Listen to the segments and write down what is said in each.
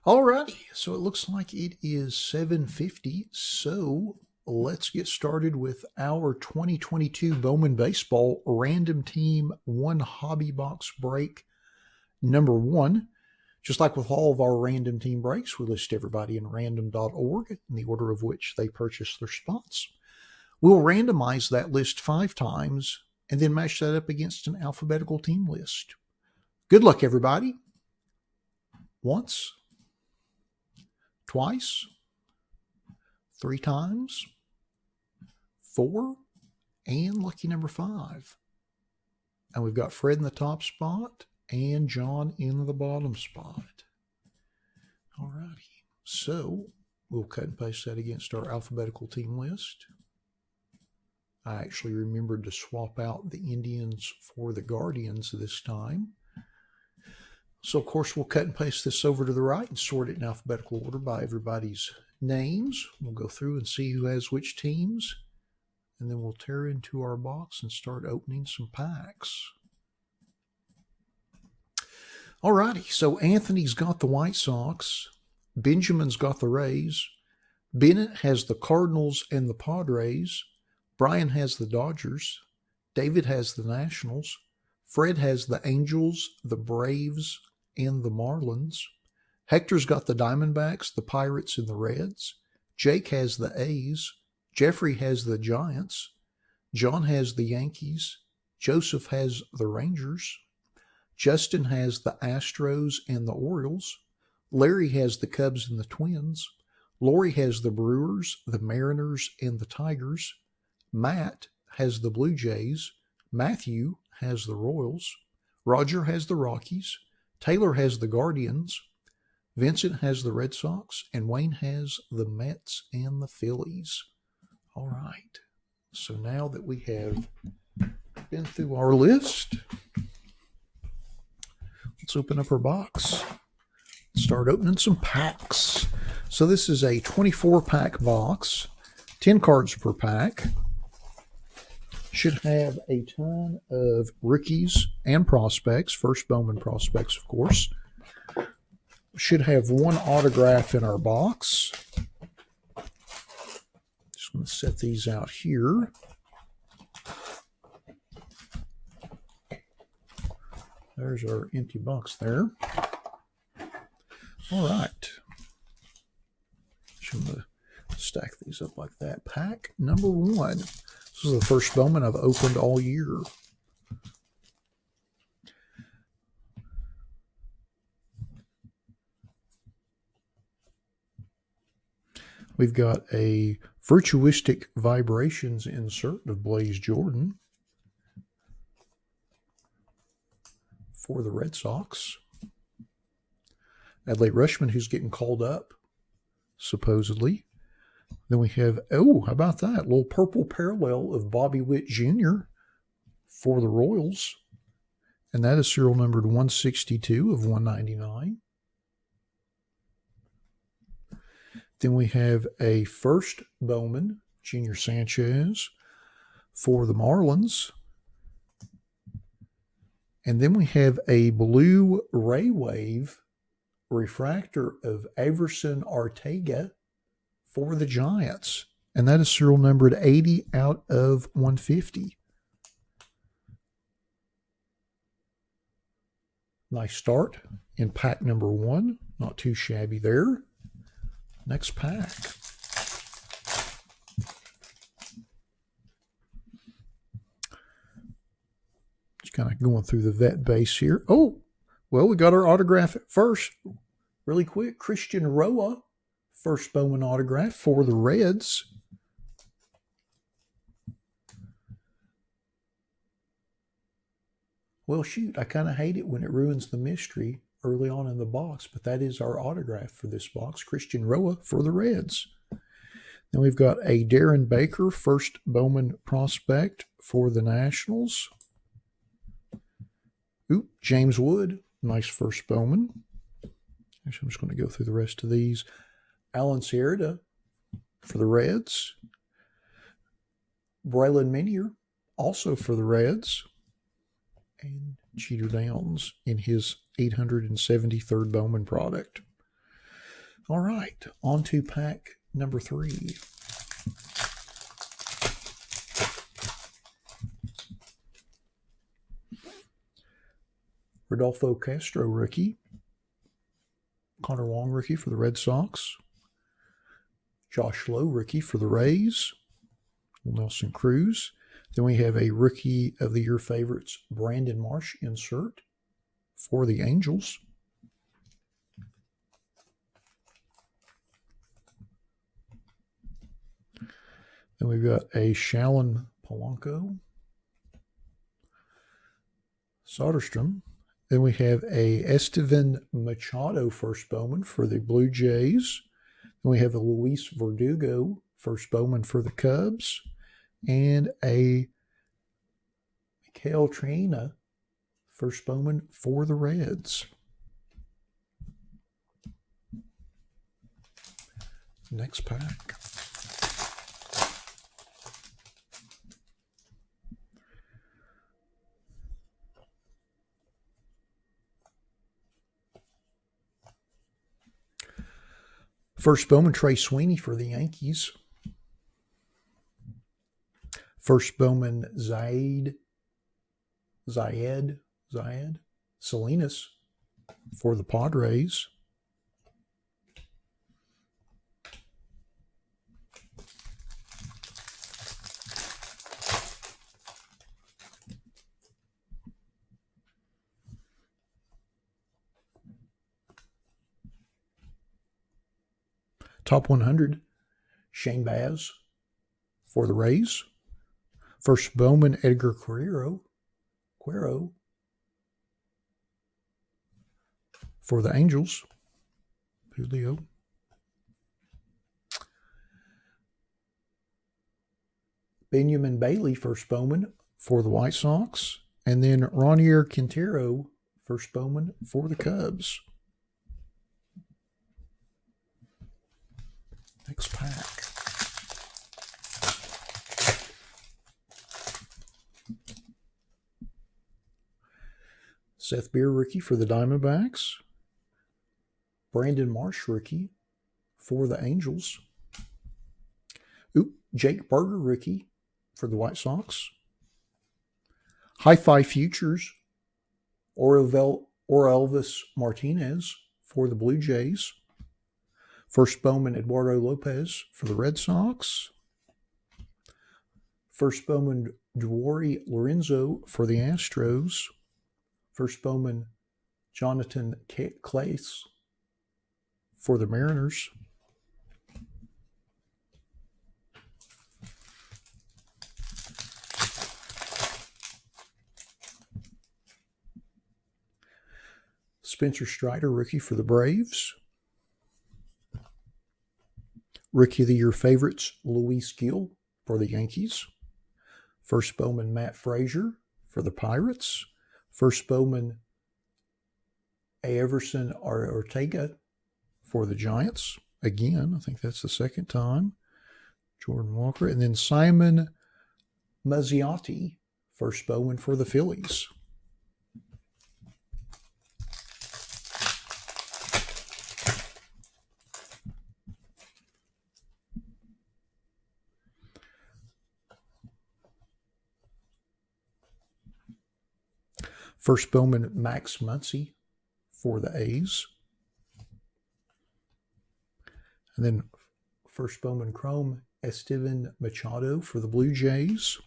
Alrighty, so it looks like it is 7:50. So let's get started with our 2022 Bowman Baseball Random Team One Hobby Box Break number one. Just like with all of our random team breaks, we list everybody in random.org in the order of which they purchased their spots. We'll randomize that list 5 times and then match that up against an alphabetical team list. Good luck, everybody. Once, twice, 3 times, 4, and lucky number 5. And we've got Fred in the top spot and John in the bottom spot. Alrighty, so we'll cut and paste that against our alphabetical team list. I actually remembered to swap out the Indians for the Guardians this time. So, of course, we'll cut and paste this over to the right and sort it in alphabetical order by everybody's names. We'll go through and see who has which teams, and then we'll tear into our box and start opening some packs. Alrighty, so Anthony's got the White Sox, Benjamin's got the Rays, Bennett has the Cardinals and the Padres, Brian has the Dodgers, David has the Nationals, Fred has the Angels, the Braves, and the Marlins. Hector's got the Diamondbacks, the Pirates, and the Reds. Jake has the A's. Jeffrey has the Giants. John has the Yankees. Joseph has the Rangers. Justin has the Astros and the Orioles. Larry has the Cubs and the Twins. Lori has the Brewers, the Mariners, and the Tigers. Matt has the Blue Jays. Matthew has the Royals. Roger has the Rockies. Taylor has the Guardians. Vincent has the Red Sox. And Wayne has the Mets and the Phillies. All right. So now that we have been through our list, let's open up our box. Start opening some packs. So this is a 24-pack box, 10 cards per pack. Should have a ton of rookies and prospects, first Bowman prospects, of course. Should have one autograph in our box. Just going to set these out here. There's our empty box there. All right. Just going to stack these up like that. Pack number 1. This is the first Bowman I've opened all year. We've got a Virtuistic Vibrations insert of Blaze Jordan for the Red Sox. Adlai Rutschman, who's getting called up, supposedly. Then we have, oh, how about that? A little purple parallel of Bobby Witt Jr. for the Royals. And that is serial numbered 162 of 199. Then we have a first Bowman, Junior Sanchez, for the Marlins. And then we have a blue Ray Wave refractor of Everson Arteaga for the Giants. And that is serial numbered 80 out of 150. Nice start in pack number 1. Not too shabby there. Next pack. Just kind of going through the vet base here. Oh, well, we got our autograph at first. Really quick, Christian Roa, first Bowman autograph for the Reds. Well, shoot, I kind of hate it when it ruins the mystery early on in the box, but that is our autograph for this box, Christian Roa for the Reds. Then we've got a Darren Baker, first Bowman prospect for the Nationals. Oop, James Wood, nice first Bowman. Actually, I'm just going to go through the rest of these. Alan Sierra for the Reds. Braylon Minier, also for the Reds. And Cheater Downs in his 873rd Bowman product. All right, on to pack number 3. Rodolfo Castro rookie. Connor Wong rookie for the Red Sox. Josh Lowe rookie for the Rays. Nelson Cruz. Then we have a Rookie of the Year favorites, Brandon Marsh insert for the Angels. Then we've got a Shalon Polanco, Soderstrom. Then we have a Estevan Machado first Bowman for the Blue Jays. Then we have a Luis Verdugo first Bowman for the Cubs. And a Mikael Traina first Bowman for the Reds. Next pack. First Bowman, Trey Sweeney for the Yankees. First Bowman, Zayed Salinas for the Padres. Top 100, Shane Baz for the Rays. First Bowman, Edgar Quero for the Angels. Julio. Benjamin Bailey, first Bowman for the White Sox. And then Ronier Quintero, first Bowman for the Cubs. Next pack. Seth Beer rookie for the Diamondbacks. Brandon Marsh rookie for the Angels. Jake Burger rookie for the White Sox. Hi-Fi Futures, Elvis Martinez for the Blue Jays. First Bowman, Eduardo Lopez for the Red Sox. First Bowman, Dewari Lorenzo for the Astros. First Bowman, Jonathan Clace for the Mariners. Spencer Strider, rookie for the Braves. Rookie of the Year favorites, Luis Gil for the Yankees. First Bowman, Matt Frazier for the Pirates. First Bowman, Everson Ortega for the Giants. Again, I think that's the second time. Jordan Walker. And then Simon Mazziotti, first Bowman for the Phillies. First Bowman, Max Muncy for the A's. And then first Bowman Chrome, Estevan Machado for the Blue Jays.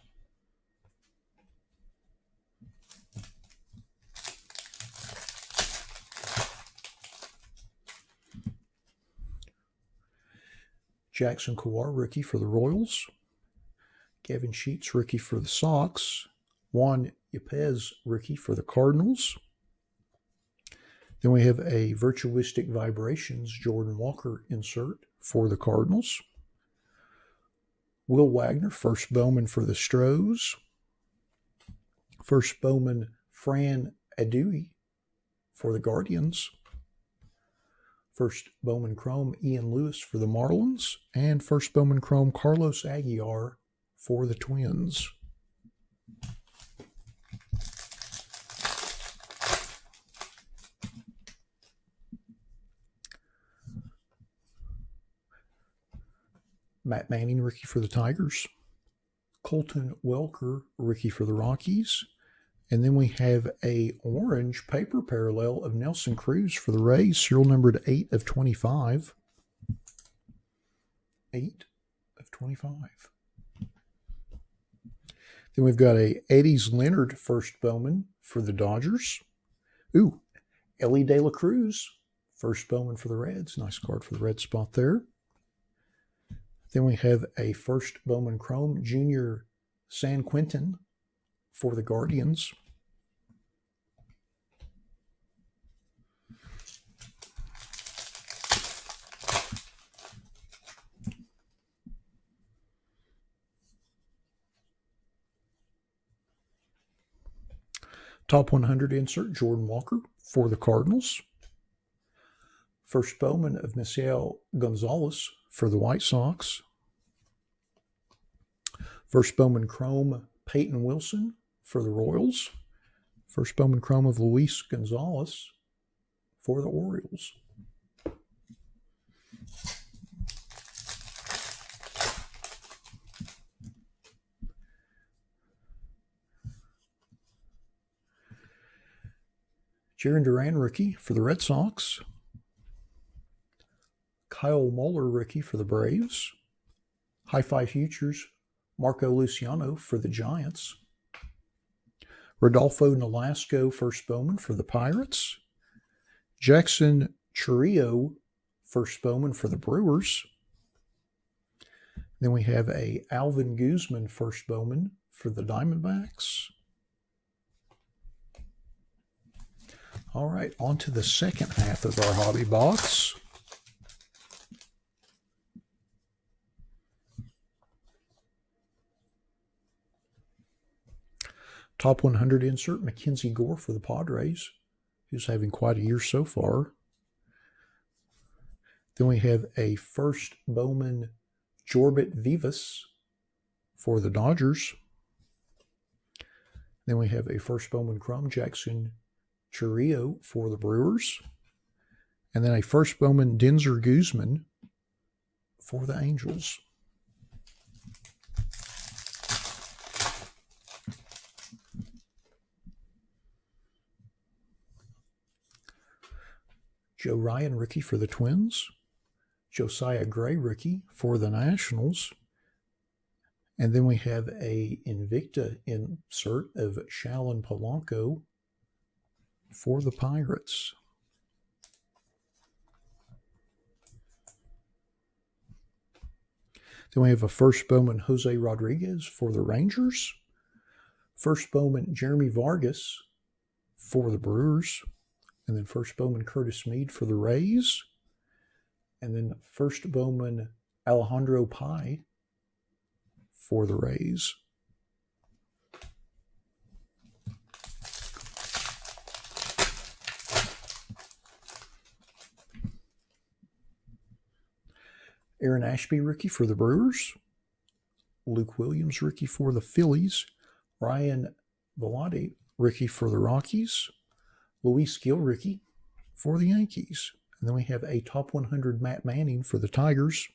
Jackson Kowar, rookie for the Royals. Kevin Sheets, rookie for the Sox. Juan Yepez, rookie for the Cardinals. Then we have a Virtuistic Vibrations Jordan Walker insert for the Cardinals. Will Wagner, first Bowman for the Stros. First Bowman Fran Adui for the Guardians. First Bowman Chrome Ian Lewis for the Marlins. And first Bowman Chrome Carlos Aguilar for the Twins. Matt Manning rookie for the Tigers. Colton Welker rookie for the Rockies. And then we have a orange paper parallel of Nelson Cruz for the Rays, serial numbered 8 of 25. 8 of 25. Then we've got a Eddie's Leonard first Bowman for the Dodgers. Ooh, Ellie De La Cruz, first Bowman for the Reds. Nice card for the red spot there. Then we have a first Bowman Chrome, Junior San Quentin for the Guardians. Top 100 insert, Jordan Walker for the Cardinals. First Bowman of Misael Gonzalez for the White Sox. First Bowman Chrome, Peyton Wilson for the Royals. First Bowman Chrome of Luis Gonzalez for the Orioles. Jarren Duran rookie for the Red Sox. Kyle Muller rookie for the Braves. Hi-Fi Futures, Marco Luciano for the Giants. Rodolfo Nolasco first Bowman for the Pirates. Jackson Chourio first Bowman for the Brewers. Then we have a Alvin Guzman first Bowman for the Diamondbacks. All right, on to the second half of our hobby box. Top 100 insert, Mackenzie Gore for the Padres, who's having quite a year so far. Then we have a first Bowman Jorbit Vivas for the Dodgers. Then we have a first Bowman Chrome Jackson Chourio for the Brewers. And then a first Bowman Denzer Guzman for the Angels. Joe Ryan rookie for the Twins. Josiah Gray rookie for the Nationals. And then we have a Invicta insert of Shalin Polanco for the Pirates. Then we have a first Bowman Jose Rodriguez for the Rangers. First Bowman Jeremy Vargas for the Brewers. And then first Bowman Curtis Mead for the Rays. And then first Bowman Alejandro Pai for the Rays. Aaron Ashby rookie for the Brewers. Luke Williams rookie for the Phillies. Ryan Velotti rookie for the Rockies. Luis Gil rookie for the Yankees. And then we have a top 100 Matt Manning for the Tigers.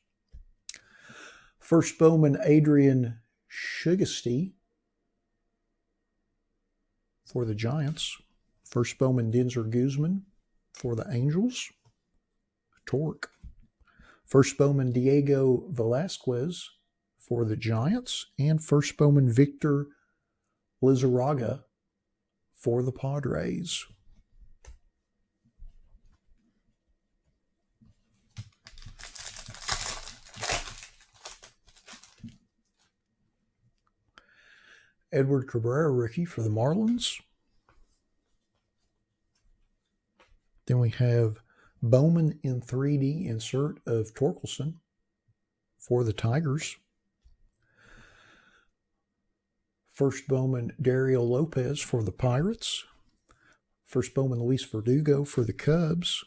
First Bowman Adrian Shugasty for the Giants. First Bowman Denzer Guzman for the Angels. Torque. First Bowman Diego Velasquez for the Giants. And first Bowman Victor Lizarraga for the Padres. Edward Cabrera rookie for the Marlins. Then we have Bowman in 3D insert of Torkelson for the Tigers. First Bowman Dario Lopez for the Pirates. First Bowman Luis Verdugo for the Cubs.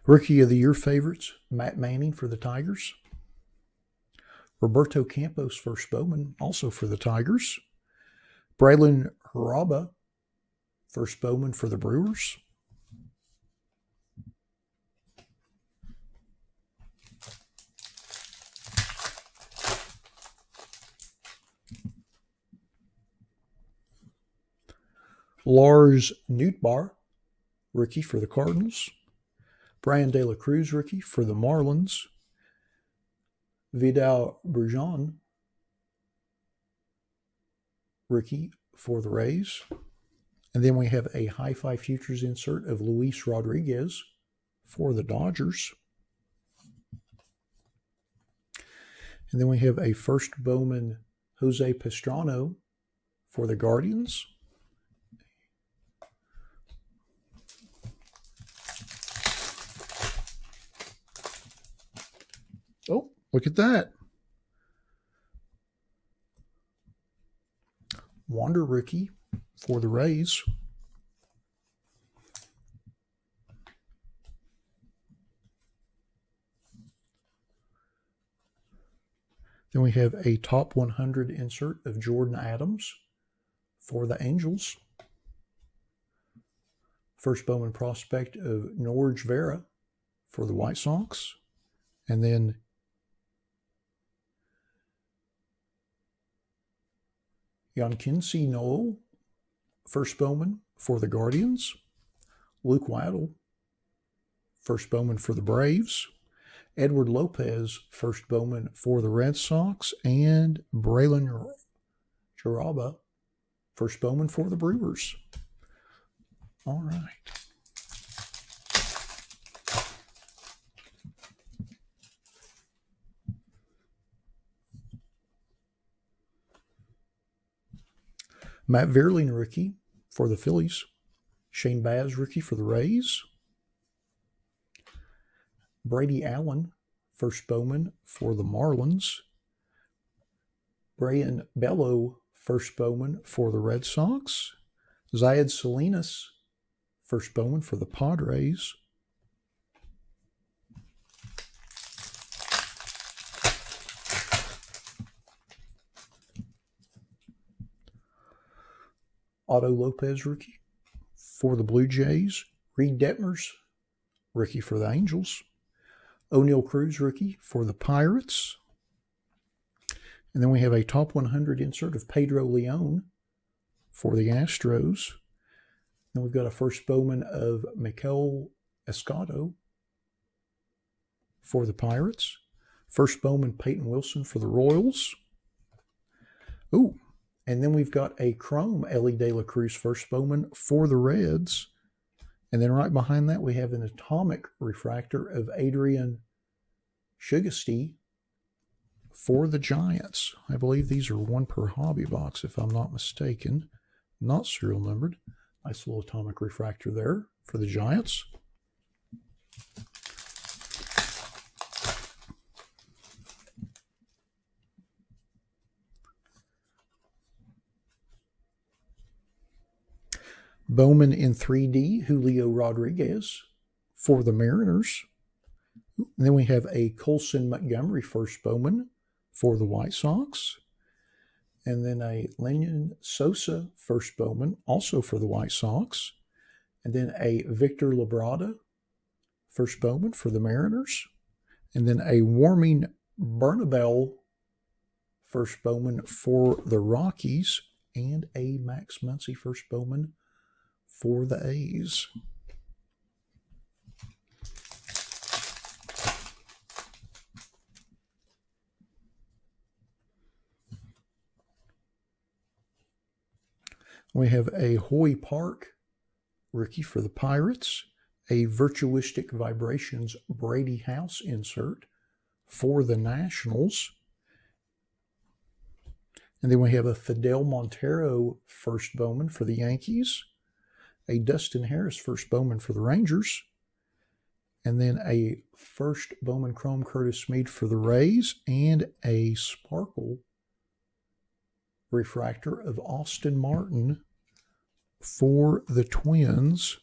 Rookie of the Year favorites, Matt Manning for the Tigers. Roberto Campos, first Bowman, also for the Tigers. Braylon Haraba, first Bowman for the Brewers. Lars Nootbaar, rookie for the Cardinals. Brian De La Cruz, rookie for the Marlins. Vidal Brujan, rookie for the Rays. And then we have a Hi-Fi Futures insert of Luis Rodriguez for the Dodgers. And then we have a first Bowman Jose Pastrano for the Guardians. Oh, look at that. Wander rookie for the Rays. Then we have a top 100 insert of Jordan Adams for the Angels. First Bowman prospect of Norge Vera for the White Sox. And then Yankinsi Noel, first Bowman for the Guardians. Luke Waddle, first Bowman for the Braves. Edward Lopez, first Bowman for the Red Sox. And Braylon Haraba, first Bowman for the Brewers. All right. Matt Vierling, rookie for the Phillies. Shane Baz, rookie for the Rays. Brady Allen, first Bowman for the Marlins. Brian Bello, first Bowman for the Red Sox. Zayed Salinas, first Bowman for the Padres. Otto Lopez, rookie for the Blue Jays. Reed Detmers, rookie for the Angels. O'Neal Cruz, rookie for the Pirates. And then we have a top 100 insert of Pedro Leon for the Astros. Then we've got a first Bowman of Mikel Escoto for the Pirates. First Bowman Peyton Wilson for the Royals. Ooh. And then we've got a chrome Ellie De La Cruz first Bowman for the Reds. And then right behind that, we have an atomic refractor of Adrian Shugasty for the Giants. I believe these are one per hobby box, if I'm not mistaken. Not serial numbered. Nice little atomic refractor there for the Giants. Bowman in 3D, Julio Rodriguez for the Mariners. And then we have a Colson Montgomery first Bowman for the White Sox. And then a Lennon Sosa first Bowman, also for the White Sox. And then a Victor Labrada first Bowman for the Mariners. And then a Warming Bernabel first Bowman for the Rockies. And a Max Muncy first Bowman for the A's. We have a Hoy Park rookie for the Pirates, a Virtuistic Vibrations Brady House insert for the Nationals. And then we have a Fidel Montero first Bowman for the Yankees, a Dustin Harris first Bowman for the Rangers, and then a first Bowman Chrome Curtis Mead for the Rays, and a Sparkle refractor of Austin Martin for the Twins.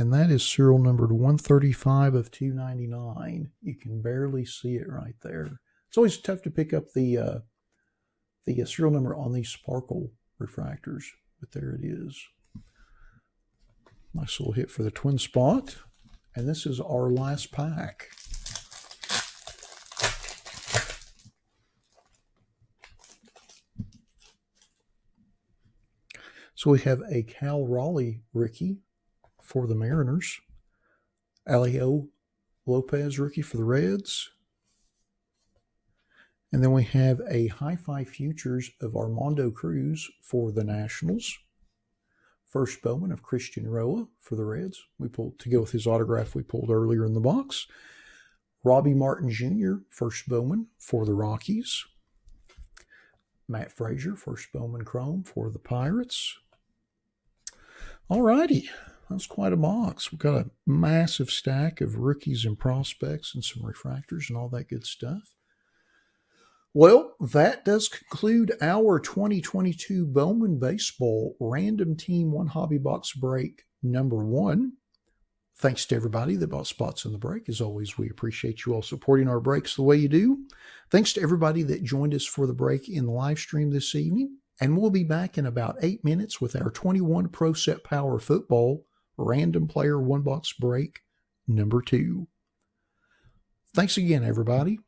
and that is serial numbered 135 of 299. You can barely see it right there. It's always tough to pick up the serial number on these sparkle refractors, but there it is. Nice little hit for the twin spot. And this is our last pack. So we have a Cal Raleigh rookie for the Mariners. Alio Lopez rookie for the Reds. And then we have a Hi-Fi Futures of Armando Cruz for the Nationals. First Bowman of Christian Roa for the Reds. We pulled to go with his autograph we pulled earlier in the box. Robbie Martin Jr., first Bowman for the Rockies. Matt Frazier, first Bowman Chrome for the Pirates. All righty, that's quite a box. We've got a massive stack of rookies and prospects and some refractors and all that good stuff. Well, that does conclude our 2022 Bowman Baseball Random Team 1 Hobby Box Break number 1. Thanks to everybody that bought spots in the break. As always, we appreciate you all supporting our breaks the way you do. Thanks to everybody that joined us for the break in the live stream this evening. And we'll be back in about 8 minutes with our 21 Pro Set Power Football Random Player 1 Box Break number 2. Thanks again, everybody.